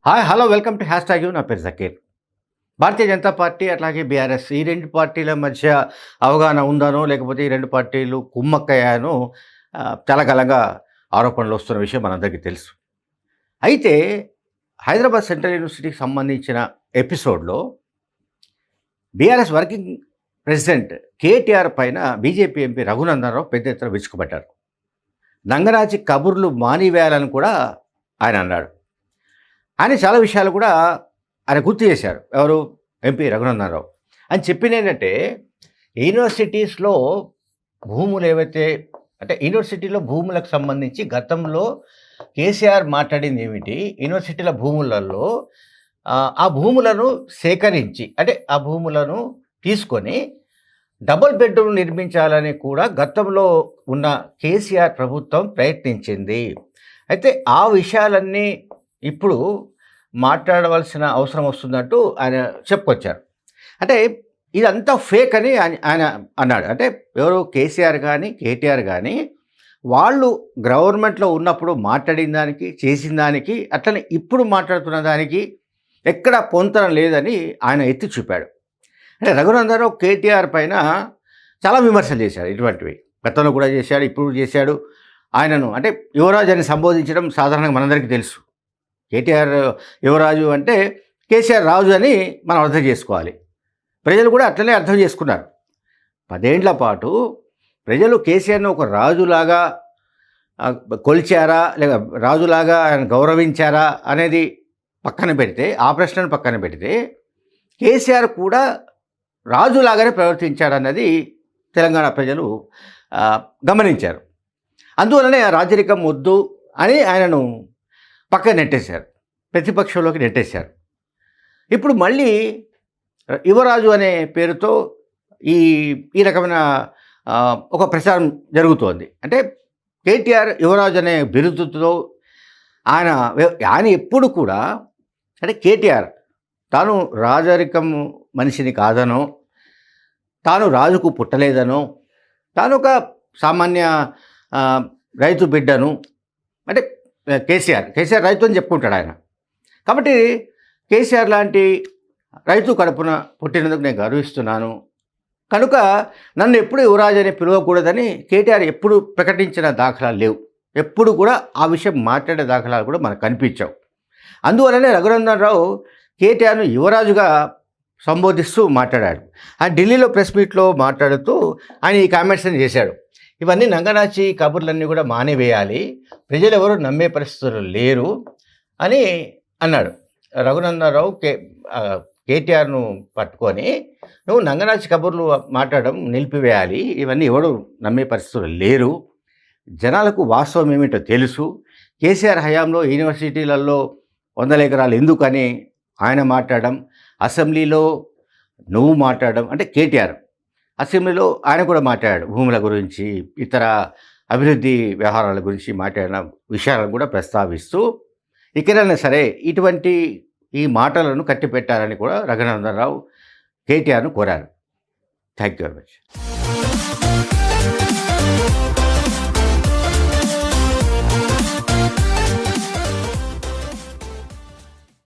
Hi hello welcome to hash tag you. నా పేరు Zakir. Bharatiya Janata party అట్లాగే బీఆర్ఎస్ ఈ రెండు పార్టీల మధ్య అవగాహన ఉందనో లేకపోతే ఈ రెండు పార్టీలు కుమ్మక్కయ్యానో చాలా కాలంగా ఆరోపణలు వస్తున్న విషయం మనందరికీ తెలుసు. అయితే హైదరాబాద్ సెంట్రల్ యూనివర్సిటీకి సంబంధించిన ఎపిసోడ్లో బీఆర్ఎస్ వర్కింగ్ ప్రెసిడెంట్ కేటీఆర్ పైన బీజేపీ ఎంపీ రఘునందనరావు పెద్ద ఎత్తున విరుచుకుపడ్డారు. నంగరాజి కబుర్లు మానివేయాలని కూడా ఆయన అన్నాడు. ఆయన చాలా విషయాలు కూడా ఆయన గుర్తు చేశారు. ఎవరు? ఎంపీ రఘునందనరావు. అని చెప్పింది ఏంటంటే, యూనివర్సిటీస్లో భూములు ఏవైతే అంటే యూనివర్సిటీలో భూములకు సంబంధించి గతంలో కేసీఆర్ మాట్లాడింది ఏమిటి, యూనివర్సిటీల భూములలో ఆ భూములను సేకరించి అంటే ఆ భూములను తీసుకొని డబుల్ బెడ్రూమ్ నిర్మించాలని కూడా గతంలో ఉన్న కేసీఆర్ ప్రభుత్వం ప్రయత్నించింది. అయితే ఆ విషయాలన్నీ ఇప్పుడు మాట్లాడవలసిన అవసరం వస్తుందంటూ ఆయన చెప్పుకొచ్చారు. అంటే ఇదంతా ఫేక్ అని ఆయన అన్నాడు. అంటే ఎవరు? కేసీఆర్ కానీ కేటీఆర్ కానీ వాళ్ళు గవర్నమెంట్లో ఉన్నప్పుడు మాట్లాడిన దానికి చేసిన దానికి అట్లనే ఇప్పుడు మాట్లాడుతున్న దానికి ఎక్కడ పొంతన లేదని ఆయన ఎత్తి చూపాడు. అంటే రఘునందనరావు కేటీఆర్ పైన చాలా విమర్శలు చేశాడు. ఇటువంటివి గతంలో కూడా చేశాడు, ఇప్పుడు చేశాడు. ఆయనను అంటే యువరాజు అని సంబోధించడం సాధారణంగా మనందరికీ తెలుసు. కేటీఆర్ యువరాజు అంటే కేసీఆర్ రాజు అని మనం అర్థం చేసుకోవాలి. ప్రజలు కూడా అట్లనే అర్థం చేసుకున్నారు. 10 ఏళ్ల పాటు ప్రజలు కేసీఆర్ని ఒక రాజులాగా కొలిచారా లేక రాజులాగా ఆయన గౌరవించారా అనేది పక్కన పెడితే, ఆ ప్రశ్నను పక్కన పెడితే కేసీఆర్ కూడా రాజులాగానే ప్రవర్తించాడన్నది తెలంగాణ ప్రజలు గమనించారు. అందువలనే రాజరికం వద్దు అని ఆయనను పక్కన నెట్టేశారు, ప్రతిపక్షంలోకి నెట్టేశారు. ఇప్పుడు మళ్ళీ యువరాజు అనే పేరుతో ఈ రకమైన ఒక ప్రచారం జరుగుతోంది. అంటే కేటీఆర్ యువరాజు అనే బిరుదుతో ఆయన ఎప్పుడు కూడా అంటే కేటీఆర్ తాను రాజరికం మనిషిని కాదనో, తాను రాజుకు పుట్టలేదనో, తాను ఒక సామాన్య రైతు బిడ్డను అంటే కేసీఆర్ రైతు అని చెప్పుకుంటాడు ఆయన. కాబట్టి కేసీఆర్ లాంటి రైతు కడుపున పుట్టినందుకు నేను గర్విస్తున్నాను, కనుక నన్ను ఎప్పుడు యువరాజు అని పిలవకూడదని కేటీఆర్ ఎప్పుడు ప్రకటించిన దాఖలాలు లేవు. ఎప్పుడు కూడా ఆ విషయం మాట్లాడే దాఖలాలు కూడా మనకు కనిపించావు. అందువల్లనే రఘునందనరావు కేటీఆర్ను యువరాజుగా సంబోధిస్తూ మాట్లాడాడు. ఆయన ఢిల్లీలో ప్రెస్ మీట్లో మాట్లాడుతూ ఆయన ఈ కామెంట్స్ అని చేశాడు. ఇవన్నీ నంగనాచి కబుర్లన్నీ కూడా మానేవేయాలి, ప్రజలు ఎవరు నమ్మే పరిస్థితులు లేరు అని అన్నాడు. రఘునందనరావు కేటీఆర్ను పట్టుకొని, నువ్వు నంగనాచి కబుర్లు మాట్లాడడం నిలిపివేయాలి, ఇవన్నీ ఎవరు నమ్మే పరిస్థితులు లేరు, జనాలకు వాస్తవం ఏమిటో తెలుసు, కేసీఆర్ హయాంలో యూనివర్సిటీలలో 100 ఎకరాలు ఎందుకని ఆయన మాట్లాడడం, అసెంబ్లీలో నువ్వు మాట్లాడడం అంటే కేటీఆర్ అసెంబ్లీలో ఆయన కూడా మాట్లాడాడు, భూముల గురించి ఇతర అభివృద్ధి వ్యవహారాల గురించి మాట్లాడిన విషయాలను కూడా ప్రస్తావిస్తూ ఇక్కడైనా సరే ఇటువంటి ఈ మాటలను కట్టిపెట్టాలని కూడా రఘునందనరావు కేటీఆర్ను కోరారు. Thank you very much.